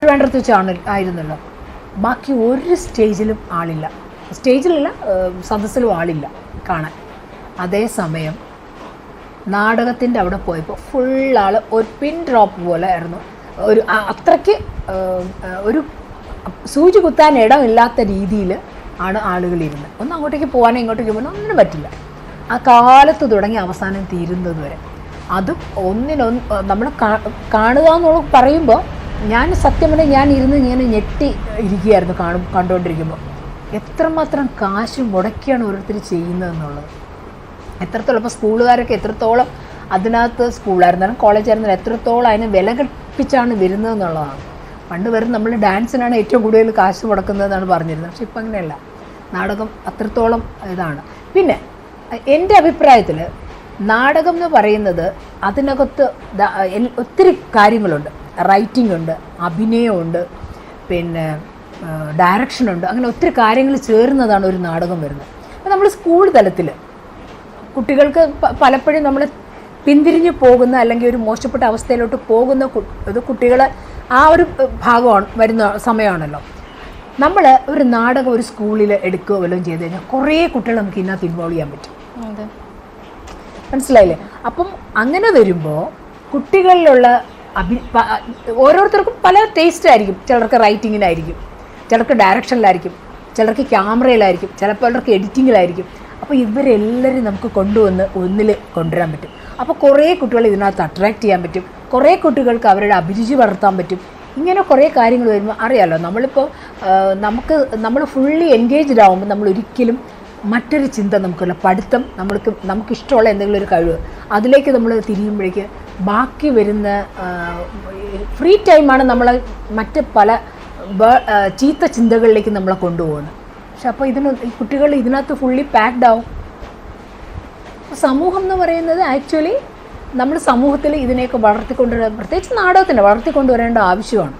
ട്രിവാൻഡ്രത്ത് വെച്ചാണ് ആയിരുന്നല്ലോ. ബാക്കി ഒരു സ്റ്റേജിലും ആളില്ല, സ്റ്റേജിലല്ല സദസ്സിലും ആളില്ല കാണാൻ. അതേസമയം നാടകത്തിൻ്റെ അവിടെ പോയപ്പോൾ ഫുൾ ആൾ ഒരു പിൻ ഡ്രോപ്പ് പോലെ ആയിരുന്നു. ഒരു അത്രയ്ക്ക് ഒരു സൂചി കുത്താൻ ഇടമില്ലാത്ത രീതിയിൽ ആണ് ആളുകളിരുന്നത്. ഒന്ന് അങ്ങോട്ടേക്ക് പോകാനോ ഇങ്ങോട്ടേക്ക് പോകാനോ ഒന്നിനും പറ്റില്ല. ആ കാലത്ത് തുടങ്ങി അവസാനം തീരുന്നത് വരെ. അതും ഒന്നിനൊന്ന് നമ്മൾ കാണുക എന്നുള്ള പറയുമ്പോൾ ഞാൻ സത്യം പറഞ്ഞാൽ ഞാൻ ഇരുന്ന് ഇങ്ങനെ ഞെട്ടി ഇരിക്കുകയായിരുന്നു കണ്ടുകൊണ്ടിരിക്കുമ്പോൾ. എത്രമാത്രം കാശ് മുടക്കിയാണ് ഓരോരുത്തർ ചെയ്യുന്നതെന്നുള്ളത്. എത്രത്തോളം ഇപ്പോൾ സ്കൂളുകാരൊക്കെ എത്രത്തോളം അതിനകത്ത് സ്കൂളായിരുന്നാലും കോളേജായിരുന്നാലും എത്രത്തോളം അതിനെ വില കൽപ്പിച്ചാണ് വരുന്നതെന്നുള്ളതാണ്. പണ്ട് വെറും നമ്മൾ ഡാൻസിനാണ് ഏറ്റവും കൂടുതൽ കാശ് മുടക്കുന്നതെന്നാണ് പറഞ്ഞിരുന്നത്. പക്ഷെ ഇപ്പം അങ്ങനെയല്ല, നാടകം അത്രത്തോളം ഇതാണ്. പിന്നെ എൻ്റെ അഭിപ്രായത്തിൽ നാടകം എന്ന് പറയുന്നത് അതിനകത്ത് ഒത്തിരി കാര്യങ്ങളുണ്ട്. റൈറ്റിംഗ് ഉണ്ട്, അഭിനയമുണ്ട്, പിന്നെ ഡയറക്ഷനുണ്ട്. അങ്ങനെ ഒത്തിരി കാര്യങ്ങൾ ചേർന്നതാണ് ഒരു നാടകം വരുന്നത്. അപ്പോൾ നമ്മൾ സ്കൂൾ തലത്തിൽ കുട്ടികൾക്ക് പലപ്പോഴും നമ്മൾ പിന്തിരിഞ്ഞു പോകുന്ന അല്ലെങ്കിൽ ഒരു മോശപ്പെട്ട അവസ്ഥയിലോട്ട് പോകുന്ന കുട്ടികളെ ആ ഒരു ഭാഗമാണ് വരുന്ന സമയമാണല്ലോ. നമ്മൾ ഒരു നാടകം ഒരു സ്കൂളിൽ എടുക്കുകയോ വല്ലതും ചെയ്ത് കഴിഞ്ഞാൽ കുറേ കുട്ടികൾ നമുക്ക് ഇതിനകത്ത് ഇൻവോൾവ് ചെയ്യാൻ പറ്റും. മനസ്സിലായില്ലേ? അപ്പം അങ്ങനെ വരുമ്പോൾ കുട്ടികളിലുള്ള ഓരോരുത്തർക്കും പല ടേസ്റ്റ് ആയിരിക്കും. ചിലർക്ക് റൈറ്റിങ്ങിനായിരിക്കും, ചിലർക്ക് ഡയറക്ഷനിലായിരിക്കും, ചിലർക്ക് ക്യാമറയിലായിരിക്കും, ചിലർക്ക് എഡിറ്റിങ്ങിലായിരിക്കും. അപ്പോൾ ഇവരെല്ലാവരും നമുക്ക് കൊണ്ടുവന്ന് ഒന്നിൽ കൊണ്ടുവരാൻ പറ്റും. അപ്പോൾ കുറേ കുട്ടികൾ ഇതിനകത്ത് അട്രാക്റ്റ് ചെയ്യാൻ പറ്റും, കുറേ കുട്ടികൾക്ക് അവരുടെ അഭിരുചി വളർത്താൻ പറ്റും. ഇങ്ങനെ കുറേ കാര്യങ്ങൾ വരുമ്പോൾ അറിയാമല്ലോ, നമ്മൾ ഫുള്ളി എൻഗേജ്ഡ് ആകുമ്പോൾ നമ്മൾ ഒരിക്കലും മറ്റൊരു ചിന്ത നമുക്കുള്ള പഠിത്തം നമുക്കിഷ്ടമുള്ള എന്തെങ്കിലും ഒരു കഴിവ് അതിലേക്ക് നമ്മൾ തിരിയുമ്പോഴേക്ക് ബാക്കി വരുന്ന ഫ്രീ ടൈമാണ് നമ്മളെ മറ്റ് പല ചീത്ത ചിന്തകളിലേക്ക് നമ്മളെ കൊണ്ടുപോകുന്നത്. പക്ഷെ അപ്പോൾ ഈ കുട്ടികൾ ഇതിനകത്ത് ഫുള്ളി പാക്ഡ് ആവും. സമൂഹം എന്ന് പറയുന്നത് ആക്ച്വലി നമ്മൾ സമൂഹത്തിൽ ഇതിനെയൊക്കെ വളർത്തിക്കൊണ്ടുവരാൻ, പ്രത്യേകിച്ച് നാടകത്തിനെ വളർത്തിക്കൊണ്ടുവരേണ്ട ആവശ്യമാണ്.